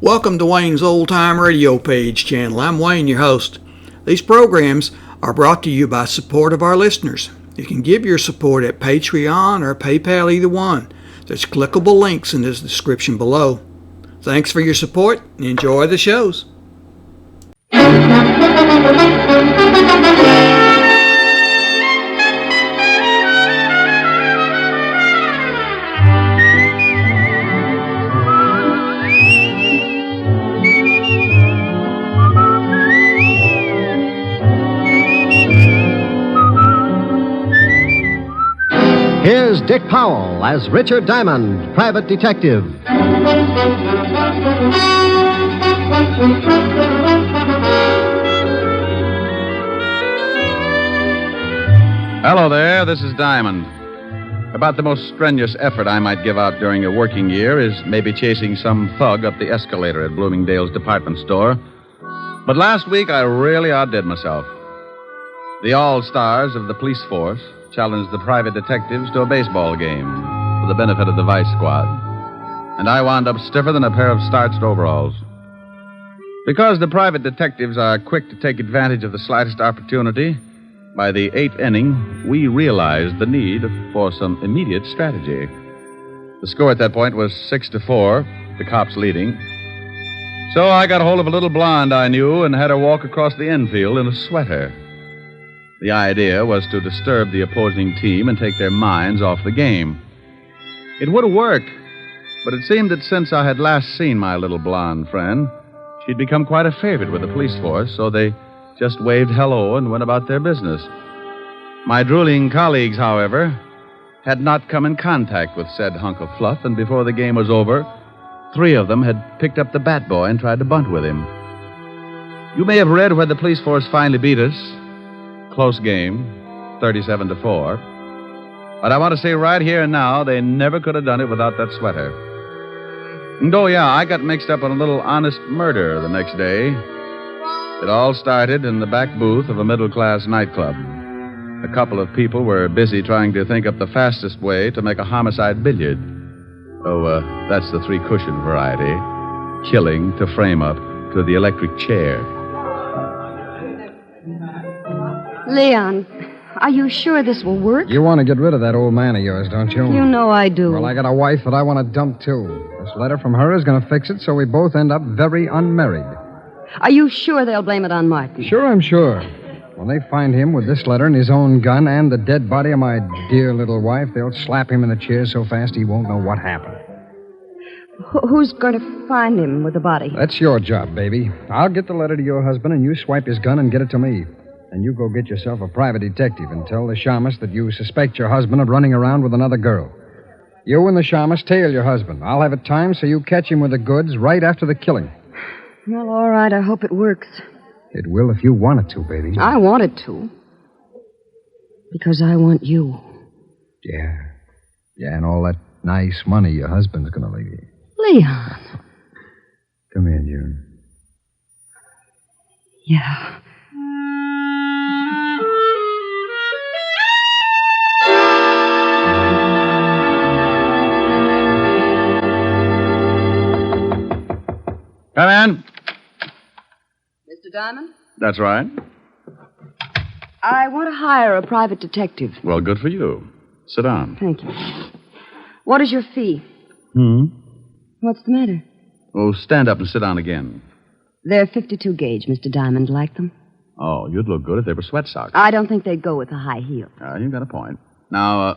Welcome to Wayne's Old Time Radio Page channel. I'm Wayne, your host. These programs are brought to you by support of our listeners. You can give your support at Patreon or PayPal, either one. There's clickable links in the description below. Thanks for your support and enjoy the shows. Here's Dick Powell as Richard Diamond, private detective. Hello there, this is Diamond. About the most strenuous effort I might give out during a working year is maybe chasing some thug up the escalator at Bloomingdale's department store. But last week I really outdid myself. The all-stars of the police force challenged the private detectives to a baseball game for the benefit of the vice squad. And I wound up stiffer than a pair of starched overalls. Because the private detectives are quick to take advantage of the slightest opportunity, by the 8th inning, we realized the need for some immediate strategy. The score at that point was 6-4, the cops leading. So I got hold of a little blonde I knew and had her walk across the infield in a sweater. The idea was to disturb the opposing team and take their minds off the game. It would have worked, but it seemed that since I had last seen my little blonde friend, she'd become quite a favorite with the police force, so they just waved hello and went about their business. My drooling colleagues, however, had not come in contact with said hunk of fluff, and before the game was over, 3 of them had picked up the bat boy and tried to bunt with him. You may have read where the police force finally beat us. Close game, 37-4. But I want to say right here and now, they never could have done it without that sweater. And I got mixed up in a little honest murder the next day. It all started in the back booth of a middle-class nightclub. A couple of people were busy trying to think up the fastest way to make a homicide billiard. That's the 3-cushion variety. Killing to frame up to the electric chair. Leon, are you sure this will work? You want to get rid of that old man of yours, don't you? You know I do. Well, I got a wife that I want to dump, too. This letter from her is going to fix it so we both end up very unmarried. Are you sure they'll blame it on Martin? Sure, I'm sure. When they find him with this letter and his own gun and the dead body of my dear little wife, they'll slap him in the chair so fast he won't know what happened. Who's going to find him with the body? That's your job, baby. I'll get the letter to your husband and you swipe his gun and get it to me. And you go get yourself a private detective and tell the shamus that you suspect your husband of running around with another girl. You and the shamus tail your husband. I'll have it timed so you catch him with the goods right after the killing. Well, all right. I hope it works. It will if you want it to, baby. I want it to. Because I want you. Yeah. Yeah, and all that nice money your husband's going to leave you. Leon. Come here, June. Yeah. Come in. Mr. Diamond? That's right. I want to hire a private detective. Well, good for you. Sit down. Thank you. What is your fee? What's the matter? Oh, stand up and sit down again. They're 52 gauge, Mr. Diamond. Like them? Oh, you'd look good if they were sweat socks. I don't think they'd go with a high heel. You've got a point. Now,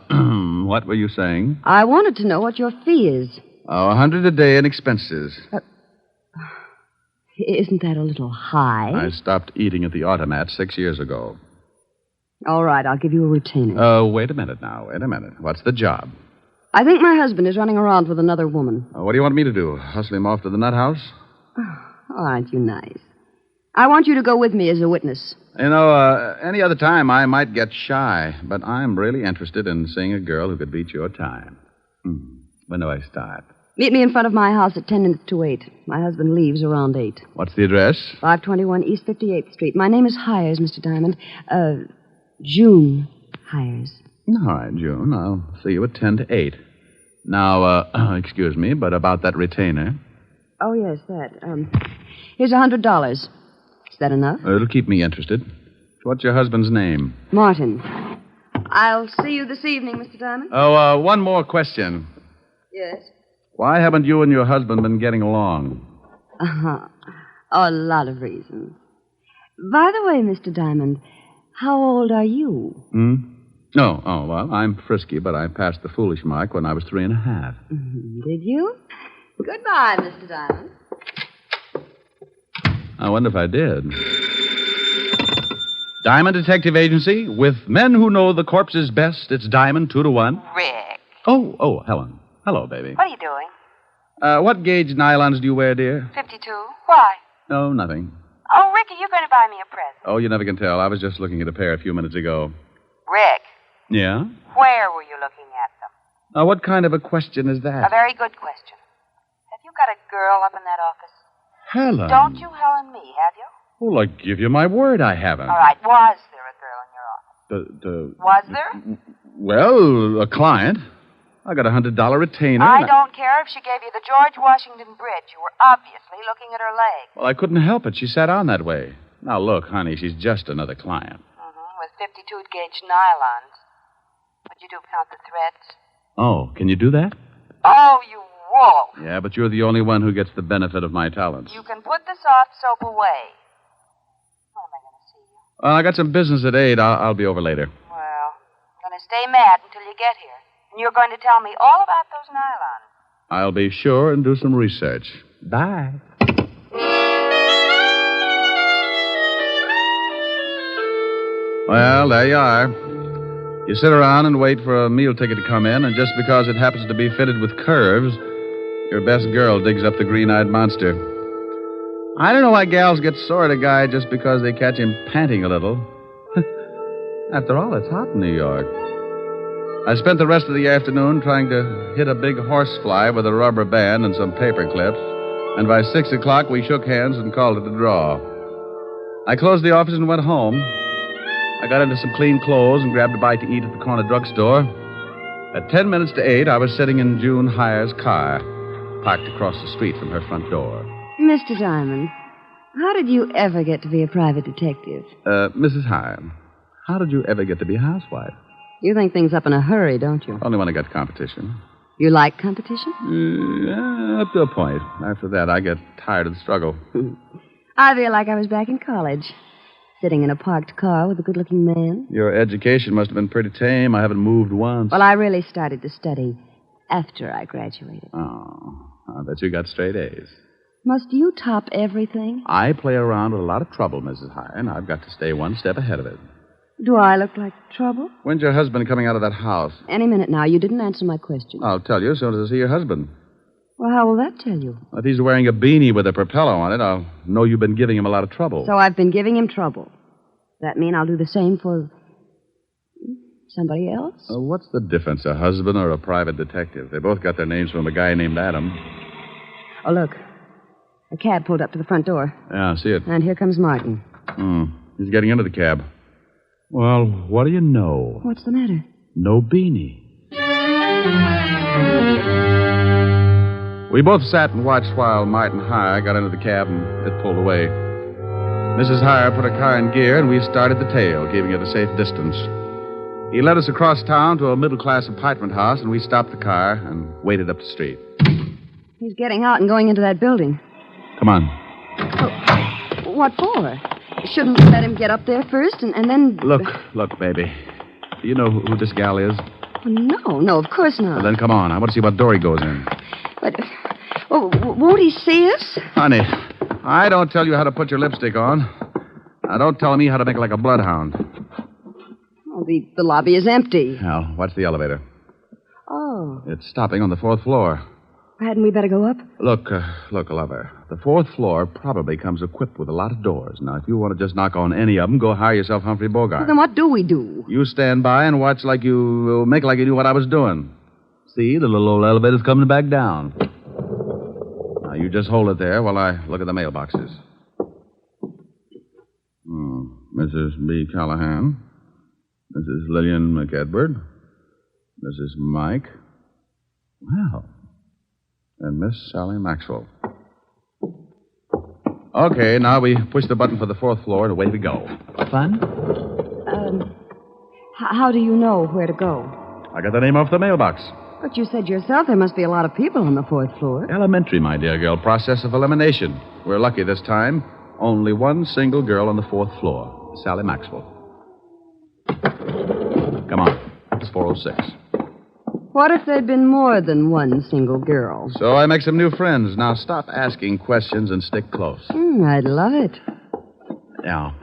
what were you saying? I wanted to know what your fee is. Oh, $100 a day in expenses. Isn't that a little high? I stopped eating at the automat 6 years ago. All right, I'll give you a retainer. Wait a minute now. Wait a minute. What's the job? I think my husband is running around with another woman. What do you want me to do? Hustle him off to the nut house? Oh, aren't you nice? I want you to go with me as a witness. You know, any other time I might get shy, but I'm really interested in seeing a girl who could beat your time. When do I start? Meet me in front of my house at 10 minutes to 8. My husband leaves around 8. What's the address? 521 East 58th Street. My name is Hyers, Mr. Diamond. June Hyers. All right, June. I'll see you at 10 to 8. Now, excuse me, but about that retainer. Oh, yes, that. Here's $100. Is that enough? It'll keep me interested. What's your husband's name? Martin. I'll see you this evening, Mr. Diamond. Oh, one more question. Yes? Why haven't you and your husband been getting along? Uh-huh. Oh, a lot of reasons. By the way, Mr. Diamond, how old are you? Oh, well, I'm frisky, but I passed the foolish mark when I was 3.5. Did you? Goodbye, Mr. Diamond. I wonder if I did. Diamond Detective Agency, with men who know the corpses best, it's Diamond 2-1. Rick. Oh, Helen. Hello, baby. What are you doing? What gauge nylons do you wear, dear? 52. Why? No, nothing. Oh, Rick, are you going to buy me a present? Oh, you never can tell. I was just looking at a pair a few minutes ago. Rick, Yeah? where were you looking at them? What kind of a question is A that? very good question. Have you got a girl up in that office? Helen. Don't you Helen me, have you? Well, I give you my word I haven't. All right, was there a girl in your office? Was there? Well, a client. I got a $100 retainer. I don't care if she gave you the George Washington Bridge. You were obviously looking at her leg. Well, I couldn't help it. She sat on that way. Now, look, honey, she's just another client. With 52-gauge nylons. Would you count the threads? Oh, can you do that? Oh, you wolf. Yeah, but you're the only one who gets the benefit of my talents. You can put the soft soap away. When am I going to see you? Well, I got some business at 8. I'll be over later. Well, I'm going to stay mad until you get here. And you're going to tell me all about those nylons. I'll be sure and do some research. Bye. Well, there you are. You sit around and wait for a meal ticket to come in, and just because it happens to be fitted with curves, your best girl digs up the green-eyed monster. I don't know why gals get sore at a guy just because they catch him panting a little. After all, it's hot in New York. I spent the rest of the afternoon trying to hit a big horsefly with a rubber band and some paper clips, and by 6 o'clock we shook hands and called it a draw. I closed the office and went home. I got into some clean clothes and grabbed a bite to eat at the corner drugstore. At 10 minutes to 8, I was sitting in June Hyer's car, parked across the street from her front door. Mr. Diamond, how did you ever get to be a private detective? Mrs. Hyre, how did you ever get to be a housewife? You think things up in a hurry, don't you? Only when I got competition. You like competition? Yeah, up to a point. After that, I get tired of the struggle. I feel like I was back in college, sitting in a parked car with a good-looking man. Your education must have been pretty tame. I haven't moved once. Well, I really started to study after I graduated. Oh, I bet you got straight A's. Must you top everything? I play around with a lot of trouble, Mrs. Hyre, and I've got to stay one step ahead of it. Do I look like trouble? When's your husband coming out of that house? Any minute now. You didn't answer my question. I'll tell you as soon as I see your husband. Well, how will that tell you? If he's wearing a beanie with a propeller on it, I'll know you've been giving him a lot of trouble. So I've been giving him trouble. Does that mean I'll do the same for somebody else? What's the difference, a husband or a private detective? They both got their names from a guy named Adam. Oh, look. A cab pulled up to the front door. Yeah, I see it. And here comes Martin. He's getting into the cab. Well, what do you know? What's the matter? No beanie. We both sat and watched while Martin Hyre got into the cab and it pulled away. Mrs. Hyre put her car in gear and we started the tail, keeping it a safe distance. He led us across town to a middle-class apartment house and we stopped the car and waited up the street. He's getting out and going into that building. Come on. Oh, what for? Shouldn't we let him get up there first and then... Look, baby. Do you know who this gal is? No, of course not. Well, then come on. I want to see what door he goes in. But, won't he see us? Honey, I don't tell you how to put your lipstick on. Now, don't tell me how to make it like a bloodhound. Oh, the lobby is empty. Now, watch the elevator. Oh. It's stopping on the 4th floor. Hadn't we better go up? Look, lover. The 4th floor probably comes equipped with a lot of doors. Now, if you want to just knock on any of them, go hire yourself Humphrey Bogart. Well, then what do we do? You stand by and watch like you... make like you knew what I was doing. See, the little old elevator's coming back down. Now, you just hold it there while I look at the mailboxes. Mrs. B. Callahan. Mrs. Lillian McEdward. Mrs. Mike. Well... and Miss Sally Maxwell. Okay, now we push the button for the 4th floor and away we go. Fun? How do you know where to go? I got the name off the mailbox. But you said yourself there must be a lot of people on the 4th floor. Elementary, my dear girl. Process of elimination. We're lucky this time. Only one single girl on the 4th floor. Sally Maxwell. Come on. It's 406. What if there'd been more than one single girl? So I make some new friends. Now stop asking questions and stick close. I'd love it. Now,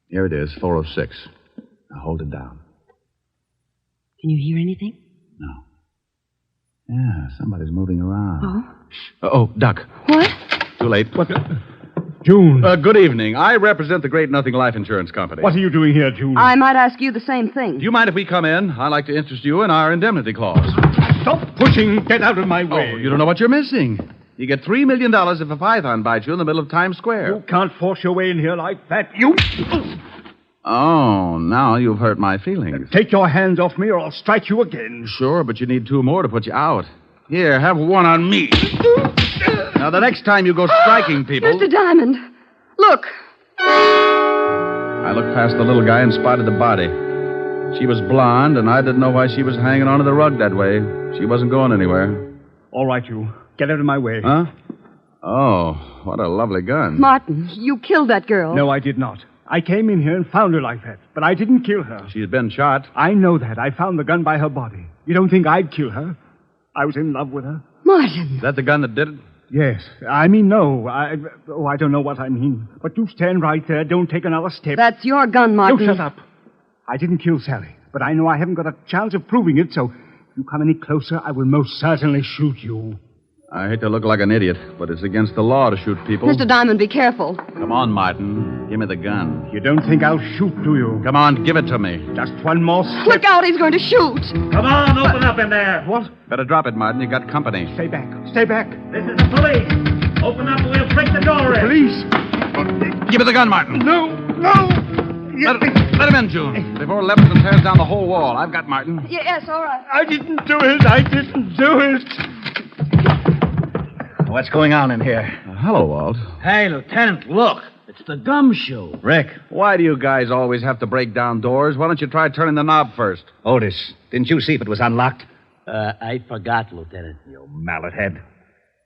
here it is, 406. Now hold it down. Can you hear anything? No. Yeah, somebody's moving around. Oh? Oh, duck. What? Too late. What? June. Good evening. I represent the Great Nothing Life Insurance Company. What are you doing here, June? I might ask you the same thing. Do you mind if we come in? I'd like to interest you in our indemnity clause. Stop pushing. Get out of my way. Oh, you don't know what you're missing. You get $3 million if a python bites you in the middle of Times Square. You can't force your way in here like that. You... Oh, now you've hurt my feelings. Take your hands off me or I'll strike you again. Sure, but you need 2 more to put you out. Here, have one on me. Now, the next time you go striking people... Mr. Diamond, look. I looked past the little guy and spotted the body. She was blonde, and I didn't know why she was hanging onto the rug that way. She wasn't going anywhere. All right, you. Get out of my way. Huh? Oh, what a lovely gun. Martin, you killed that girl. No, I did not. I came in here and found her like that, but I didn't kill her. She's been shot. I know that. I found the gun by her body. You don't think I'd kill her? I was in love with her. Martin. Is that the gun that did it? Yes. I mean, no. I don't know what I mean. But you stand right there. Don't take another step. That's your gun, Martin. You shut up. I didn't kill Sally, but I know I haven't got a chance of proving it, so if you come any closer, I will most certainly shoot you. I hate to look like an idiot, but it's against the law to shoot people. Mr. Diamond, be careful. Come on, Martin. Give me the gun. You don't think I'll shoot, do you? Come on, give it to me. Just one more step. Look out, he's going to shoot. Come on, open up in there. What? Better drop it, Martin. You got company. Stay back. Stay back. This is the police. Open up or we'll break the door in. Police. Give me the gun, Martin. No. Let him in, June. Before Levinson tears down the whole wall. I've got Martin. Yes, all right. I didn't do it. I didn't do it. What's going on in here? Hello, Walt. Hey, Lieutenant, look. It's the gumshoe. Rick, why do you guys always have to break down doors? Why don't you try turning the knob first? Otis, didn't you see if it was unlocked? I forgot, Lieutenant. You mallet head.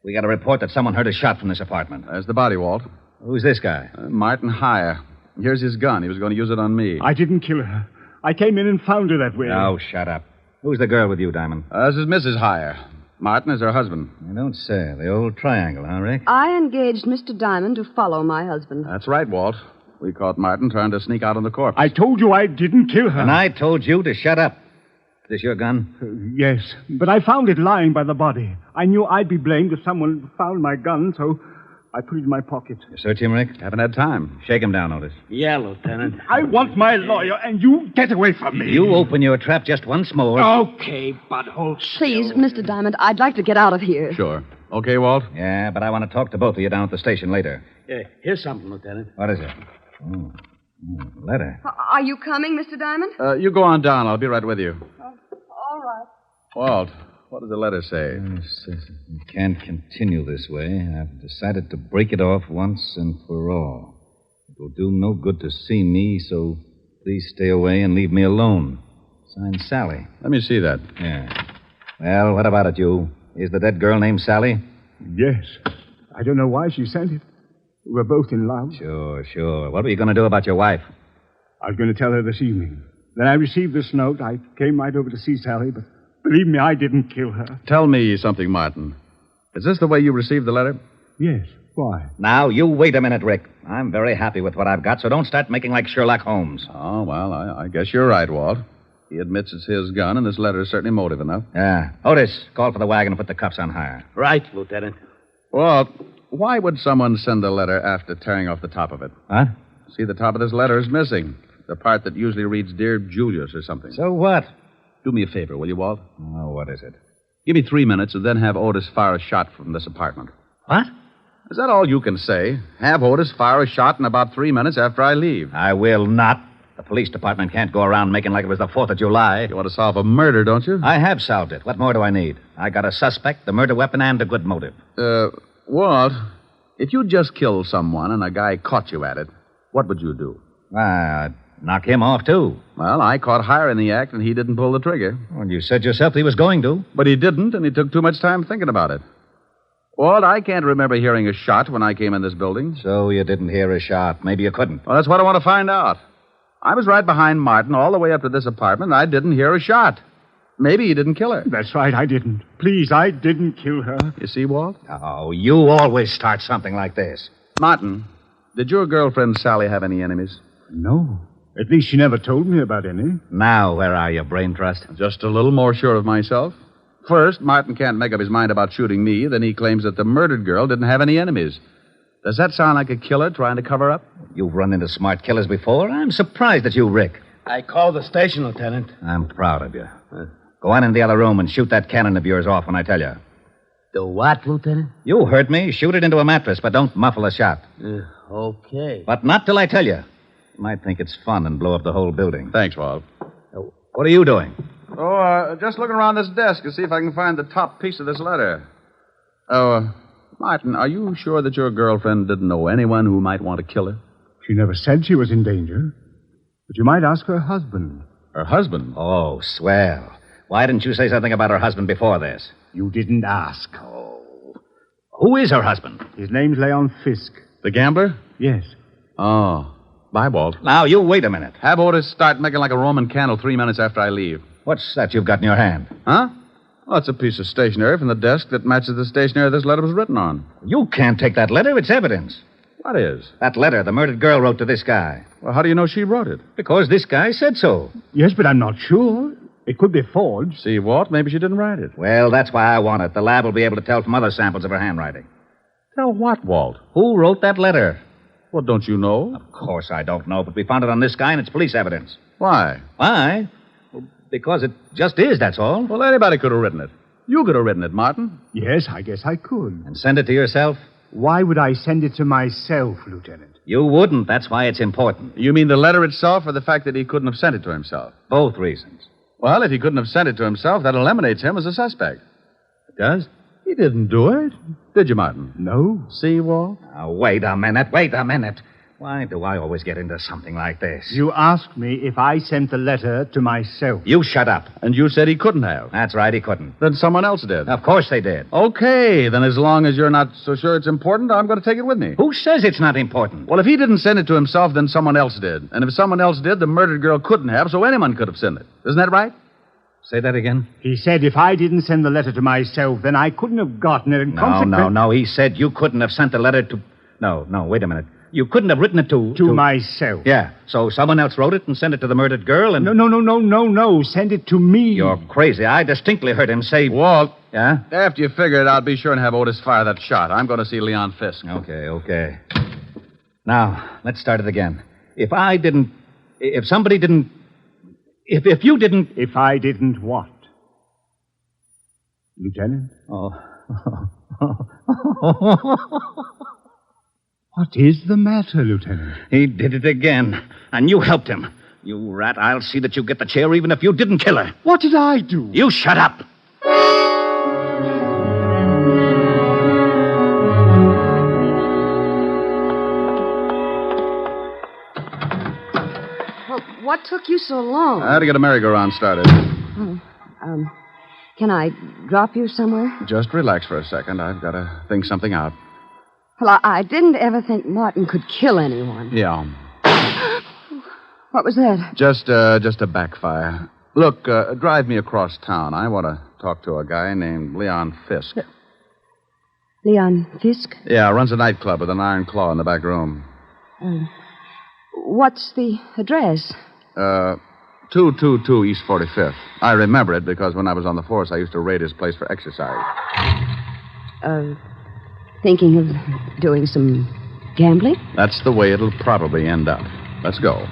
We got a report that someone heard a shot from this apartment. There's the body, Walt. Who's this guy? Martin Hyers. Here's his gun. He was going to use it on me. I didn't kill her. I came in and found her that way. Oh, shut up. Who's the girl with you, Diamond? This is Mrs. Hyre. Martin is her husband. I don't say. The old triangle, huh, Rick? I engaged Mr. Diamond to follow my husband. That's right, Walt. We caught Martin trying to sneak out on the corpse. I told you I didn't kill her. And I told you to shut up. Is this your gun? Yes, but I found it lying by the body. I knew I'd be blamed if someone found my gun, so I put it in my pocket. You search him, Rick? Haven't had time. Shake him down, Otis. Yeah, Lieutenant. I want my lawyer, and you get away from me. You open your trap just once more. Okay, but hold still. Please, Mr. Diamond, I'd like to get out of here. Sure. Okay, Walt? Yeah, but I want to talk to both of you down at the station later. Here's something, Lieutenant. What is it? Letter. Are you coming, Mr. Diamond? You go on down. I'll be right with you. All right. Walt, what does the letter say? It says we can't continue this way. I've decided to break it off once and for all. It will do no good to see me, so please stay away and leave me alone. Signed, Sally. Let me see that. Yeah. Well, what about it, you? Is the dead girl named Sally? Yes. I don't know why she sent it. We were both in love. Sure. What were you going to do about your wife? I was going to tell her this evening. Then I received this note. I came right over to see Sally, but believe me, I didn't kill her. Tell me something, Martin. Is this the way you received the letter? Yes. Why? Now, you wait a minute, Rick. I'm very happy with what I've got, so don't start making like Sherlock Holmes. Oh, well, I guess you're right, Walt. He admits it's his gun, and this letter is certainly motive enough. Yeah. Otis, call for the wagon and put the cuffs on Hyer. Right, Lieutenant. Walt, why would someone send a letter after tearing off the top of it? What? See, the top of this letter is missing. The part that usually reads, Dear Julius or something. So what? Do me a favor, will you, Walt? Oh, what is it? Give me 3 minutes and then have Otis fire a shot from this apartment. What? Is that all you can say? Have Otis fire a shot in about 3 minutes after I leave. I will not. The police department can't go around making like it was the 4th of July. You want to solve a murder, don't you? I have solved it. What more do I need? I got a suspect, the murder weapon, and a good motive. Walt, If you just killed someone and a guy caught you at it, what would you do? I'd knock him off, too. Well, I caught Hyre in the act, and he didn't pull the trigger. Well, you said yourself he was going to. But he didn't, and he took too much time thinking about it. Walt, I can't remember hearing a shot when I came in this building. So you didn't hear a shot. Maybe you couldn't. Well, that's what I want to find out. I was right behind Martin all the way up to this apartment, and I didn't hear a shot. Maybe he didn't kill her. That's right, I didn't. Please, I didn't kill her. You see, Walt? Oh, you always start something like this. Martin, did your girlfriend Sally have any enemies? No. At least she never told me about any. Now, where are you, Brain Trust? Just a little more sure of myself. First, Martin can't make up his mind about shooting me. Then he claims that the murdered girl didn't have any enemies. Does that sound like a killer trying to cover up? You've run into smart killers before. I'm surprised at you, Rick. I called the station, Lieutenant. I'm proud of you. Go on in the other room and shoot that cannon of yours off when I tell you. The what, Lieutenant? You heard me. Shoot it into a mattress, but don't muffle a shot. Okay. But not till I tell you. You might think it's fun and blow up the whole building. Thanks, Walt. What are you doing? Oh, just looking around this desk to see if I can find the top piece of this letter. Oh, Martin, are you sure that your girlfriend didn't know anyone who might want to kill her? She never said she was in danger. But you might ask her husband. Her husband? Oh, swell. Why didn't you say something about her husband before this? You didn't ask. Oh. Who is her husband? His name's Leon Fisk. The gambler? Yes. Oh. Bye, Walt. Now, you wait a minute. Have Otis start making like a Roman candle 3 minutes after I leave. What's that you've got in your hand? Huh? Well, it's a piece of stationery from the desk that matches the stationery this letter was written on. You can't take that letter. It's evidence. What is? That letter the murdered girl wrote to this guy. Well, how do you know she wrote it? Because this guy said so. Yes, but I'm not sure. It could be forged. See, Walt, maybe she didn't write it. Well, that's why I want it. The lab will be able to tell from other samples of her handwriting. Tell what, Walt? Who wrote that letter? Well, don't you know? Of course I don't know, but we found it on this guy and it's police evidence. Why? Why? Well, because it just is, that's all. Well, anybody could have written it. You could have written it, Martin. Yes, I guess I could. And send it to yourself? Why would I send it to myself, Lieutenant? You wouldn't. That's why it's important. You mean the letter itself or the fact that he couldn't have sent it to himself? Both reasons. Well, if he couldn't have sent it to himself, that eliminates him as a suspect. It does? He didn't do it. Did you, Martin? No. See, Walt? Now, wait a minute. Why do I always get into something like this? You asked me if I sent the letter to myself. You shut up. And you said he couldn't have. That's right, he couldn't. Then someone else did. Of course they did. Okay, then as long as you're not so sure it's important, I'm going to take it with me. Who says it's not important? Well, if he didn't send it to himself, then someone else did. And if someone else did, the murdered girl couldn't have, so anyone could have sent it. Isn't that right? Say that again? He said if I didn't send the letter to myself, then I couldn't have gotten it. And No. He said you couldn't have sent the letter to... No, wait a minute. You couldn't have written it to... To myself. Yeah, so someone else wrote it and sent it to the murdered girl and... No. Send it to me. You're crazy. I distinctly heard him say... Walt. Yeah? After you figure it out, be sure and have Otis fire that shot. I'm going to see Leon Fisk. Okay. Now, let's start it again. If I didn't... If somebody didn't... If you didn't... If I didn't what? Lieutenant? Oh. What is the matter, Lieutenant? He did it again. And you helped him. You rat, I'll see that you get the chair even if you didn't kill her. What did I do? You shut up. Well, what took you so long? I had to get a merry-go-round started. Can I drop you somewhere? Just relax for a second. I've got to think something out. Well, I didn't ever think Martin could kill anyone. Yeah. What was that? Just a backfire. Look, drive me across town. I want to talk to a guy named Leon Fisk. Leon Fisk? Yeah, runs a nightclub with an iron claw in the back room. What's the address? 222 East 45th. I remember it because when I was on the force, I used to raid his place for exercise. Thinking of doing some gambling? That's the way it'll probably end up. Let's go.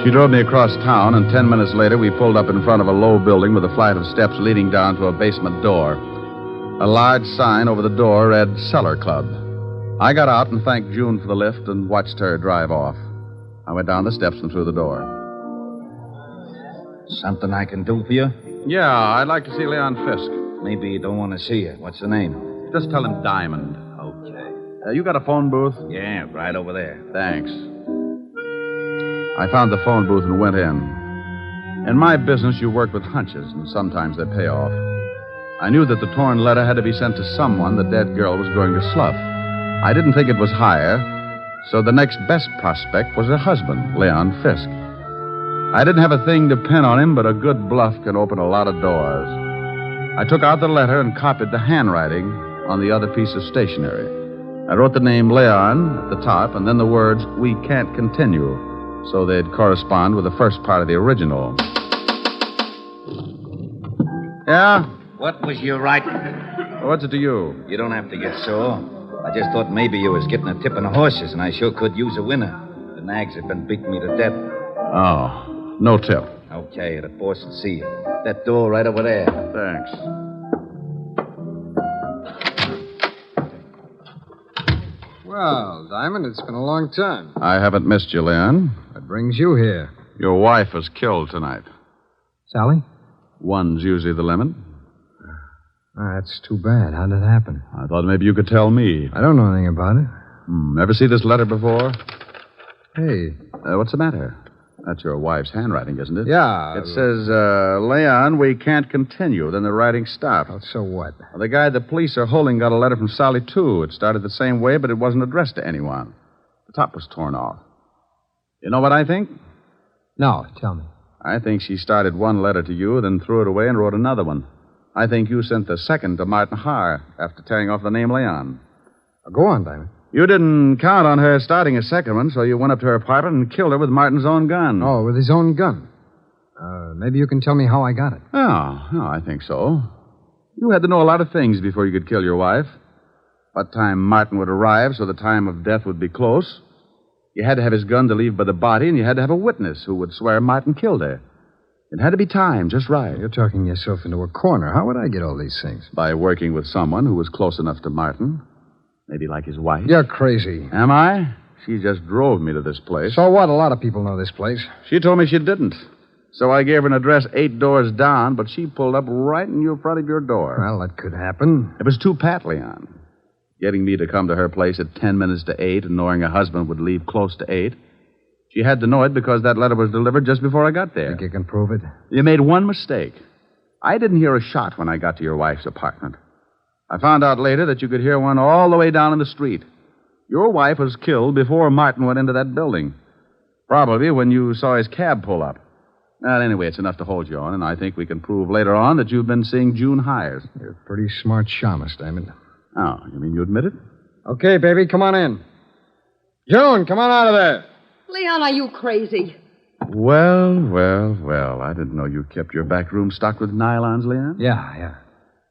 She drove me across town, and 10 minutes later, we pulled up in front of a low building with a flight of steps leading down to a basement door. A large sign over the door read Cellar Club. I got out and thanked June for the lift and watched her drive off. I went down the steps and through the door. Something I can do for you? Yeah, I'd like to see Leon Fisk. maybe he don't want to see you. What's the name? Just tell him Diamond. Okay. You got a phone booth? Yeah, right over there. Thanks. I found the phone booth and went in. In my business, you work with hunches, and sometimes they pay off. I knew that the torn letter had to be sent to someone the dead girl was going to slough. I didn't think it was Hyer, so the next best prospect was her husband, Leon Fisk. I didn't have a thing to pin on him, but a good bluff can open a lot of doors. I took out the letter and copied the handwriting on the other piece of stationery. I wrote the name Leon at the top and then the words, "We can't continue," so they'd correspond with the first part of the original. Yeah? What was you writing? What's it to you? You don't have to get sore. I just thought maybe you was getting a tip on the horses, and I sure could use a winner. The nags have been beating me to death. Oh, no tip. Okay, the boss will see you. That door right over there. Thanks. Well, Diamond, it's been a long time. I haven't missed you, Leon. What brings you here? Your wife was killed tonight. Sally? One's usually the limit. That's too bad. How did it happen? I thought maybe you could tell me. I don't know anything about it. Ever see this letter before? Hey. What's the matter? That's your wife's handwriting, isn't it? Yeah. It says, Leon, we can't continue. Then the writing stopped. Oh, so what? Well, the guy the police are holding got a letter from Sally, too. It started the same way, but it wasn't addressed to anyone. The top was torn off. You know what I think? No, tell me. I think she started one letter to you, then threw it away and wrote another one. I think you sent the second to Martin Hyers after tearing off the name Leon. Go on, Diamond. You didn't count on her starting a second one, so you went up to her apartment and killed her with Martin's own gun. Oh, with his own gun. Maybe you can tell me how I got it. Oh, I think so. You had to know a lot of things before you could kill your wife. What time Martin would arrive so the time of death would be close. You had to have his gun to leave by the body, and you had to have a witness who would swear Martin killed her. It had to be timed just right. You're talking yourself into a corner. How would I get all these things? By working with someone who was close enough to Martin. Maybe like his wife. You're crazy. Am I? She just drove me to this place. So what? A lot of people know this place. She told me she didn't. So I gave her an address 8 doors down, but she pulled up right in front of your door. Well, that could happen. It was too pat, Leon. Getting me to come to her place at 10 minutes to 8 and knowing her husband would leave close to 8. She had to know it because that letter was delivered just before I got there. Think you can prove it? You made one mistake. I didn't hear a shot when I got to your wife's apartment. I found out later that you could hear one all the way down in the street. Your wife was killed before Martin went into that building. Probably when you saw his cab pull up. Well, anyway, it's enough to hold you on, and I think we can prove later on that you've been seeing June Hyers. You're a pretty smart shamus, Diamond. Oh, you mean you admit it? Okay, baby, come on in. June, come on out of there. Leon, are you crazy? Well. I didn't know you kept your back room stocked with nylons, Leon. Yeah.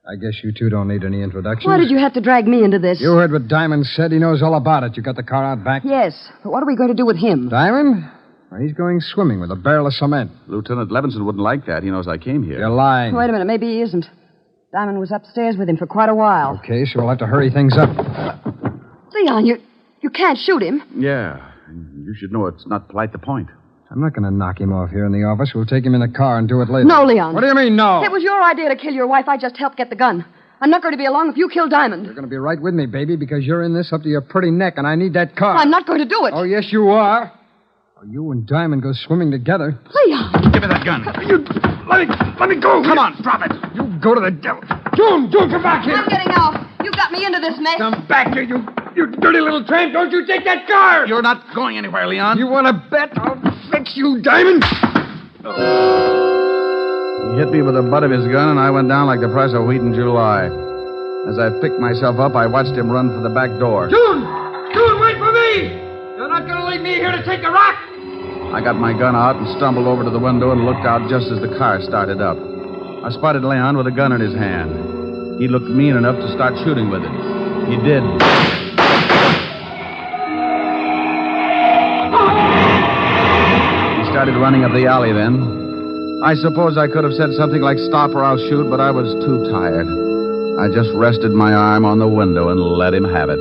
I guess you two don't need any introductions. Why did you have to drag me into this? You heard what Diamond said. He knows all about it. You got the car out back? Yes, but what are we going to do with him? Diamond? Well, he's going swimming with a barrel of cement. Lieutenant Levinson wouldn't like that. He knows I came here. You're lying. Wait a minute, maybe he isn't. Diamond was upstairs with him for quite a while. Okay, so we'll have to hurry things up. Leon, you can't shoot him. Yeah. You should know it's not polite to point. I'm not going to knock him off here in the office. We'll take him in the car and do it later. No, Leon. What do you mean, no? It was your idea to kill your wife. I just helped get the gun. I'm not going to be along if you kill Diamond. You're going to be right with me, baby, because you're in this up to your pretty neck, and I need that car. I'm not going to do it. Oh, yes, you are. Oh, you and Diamond go swimming together. Leon. Give me that gun. Let me go. Come on, drop it. You go to the devil. June, come back here. I'm getting out. You got me into this mess. Come back here, you dirty little tramp. Don't you take that car. You're not going anywhere, Leon. You want to bet? I'll fix you, Diamond. He hit me with the butt of his gun, and I went down like the price of wheat in July. As I picked myself up, I watched him run for the back door. June, wait for me. You're not going to leave me here to take a rock. I got my gun out and stumbled over to the window and looked out just as the car started up. I spotted Leon with a gun in his hand. He looked mean enough to start shooting with it. He did. He started running up the alley then. I suppose I could have said something like, "Stop or I'll shoot," but I was too tired. I just rested my arm on the window and let him have it.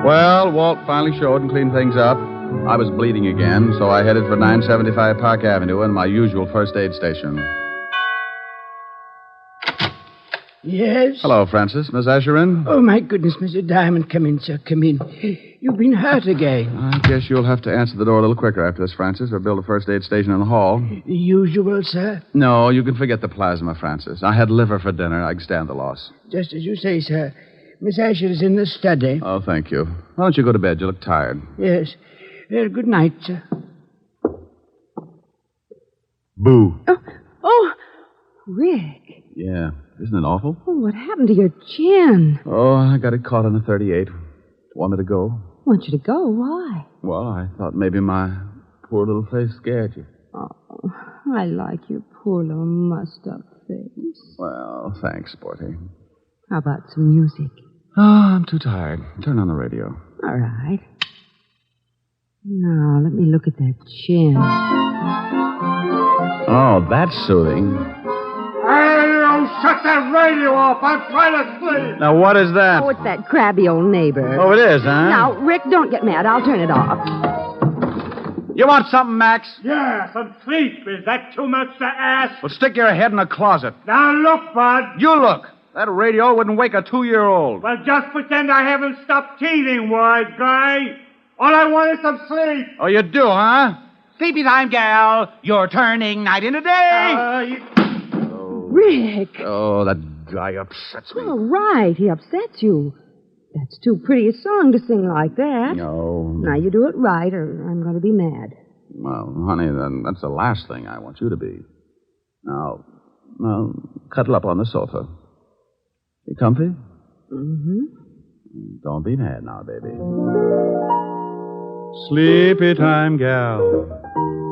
Well, Walt finally showed and cleaned things up. I was bleeding again, so I headed for 975 Park Avenue and my usual first aid station. Yes? Hello, Francis. Miss Asherin? Oh, my goodness, Mr. Diamond. Come in, sir. Come in. You've been hurt again. I guess you'll have to answer the door a little quicker after this, Francis, or build a first aid station in the hall. The usual, sir? No, you can forget the plasma, Francis. I had liver for dinner. I can stand the loss. Just as you say, sir. Miss Asher is in the study. Oh, thank you. Why don't you go to bed? You look tired. Yes. Well, good night, sir. Boo. Oh, Rick. Yeah. Isn't it awful? Oh, what happened to your chin? Oh, I got it caught on a 38. Want me to go? Want you to go? Why? Well, I thought maybe my poor little face scared you. Oh, I like your poor little mussed-up face. Well, thanks, Sporty. How about some music? Oh, I'm too tired. Turn on the radio. All right. Now, let me look at that chin. Oh, that's soothing. Hey, you shut that radio off. I'm trying to sleep. Now, what is that? Oh, it's that crabby old neighbor. Oh, it is, huh? Now, Rick, don't get mad. I'll turn it off. You want something, Max? Yeah, some sleep. Is that too much to ask? Well, stick your head in a closet. Now, look, Bud. You look. That radio wouldn't wake a 2-year-old. Well, just pretend I haven't stopped teething, wise guy. All I want is some sleep. Oh, you do, huh? Sleepy time, gal. You're turning night into day. Rick. Oh, that guy upsets me. All right, he upsets you. That's too pretty a song to sing like that. No. Now, you do it right, or I'm going to be mad. Well, honey, then that's the last thing I want you to be. Now, cuddle up on the sofa. You comfy? Mm-hmm. Don't be mad now, baby. Sleepy time, gal.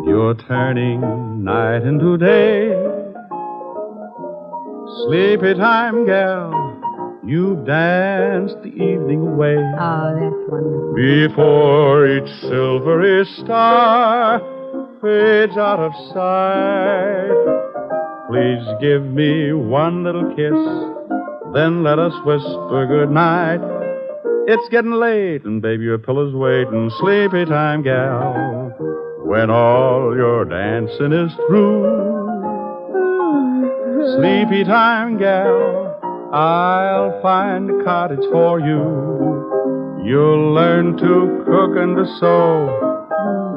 You're turning night into day. Sleepy time, gal. You've danced the evening away. Oh, that's wonderful. Before each silvery star fades out of sight, please give me one little kiss. Then let us whisper goodnight. It's getting late, and baby, your pillow's waiting. Sleepy time, gal, when all your dancing is through. Sleepy time, gal, I'll find a cottage for you. You'll learn to cook and to sew.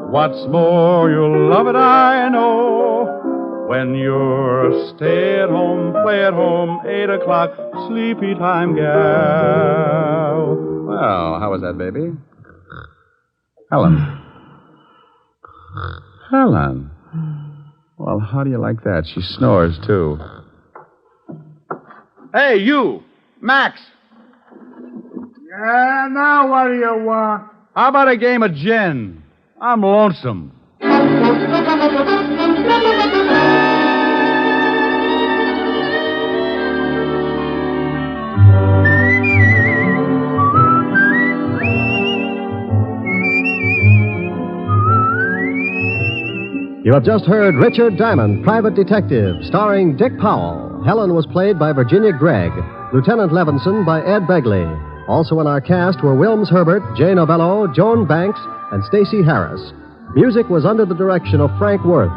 What's more, you'll love it, I know. When you're a stay-at-home, play-at-home, 8 o'clock, sleepy time, gal. Well, how was that, baby? Helen. Helen. Well, how do you like that? She snores, too. Hey, you! Max! Yeah, now what do you want? How about a game of gin? I'm lonesome. You have just heard Richard Diamond, Private Detective, starring Dick Powell. Helen was played by Virginia Gregg, Lieutenant Levinson by Ed Begley. Also in our cast were Wilms Herbert, Jay Novello, Joan Banks, and Stacey Harris. Music was under the direction of Frank Worth.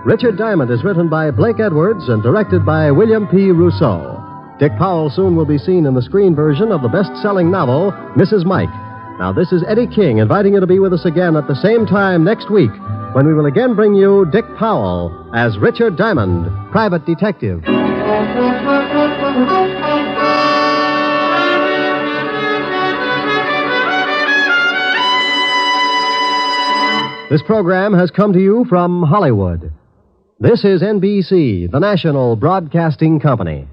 Richard Diamond is written by Blake Edwards and directed by William P. Rousseau. Dick Powell soon will be seen in the screen version of the best-selling novel, Mrs. Mike. Now, this is Eddie King inviting you to be with us again at the same time next week, when we will again bring you Dick Powell as Richard Diamond, Private Detective. This program has come to you from Hollywood. This is NBC, the national broadcasting company.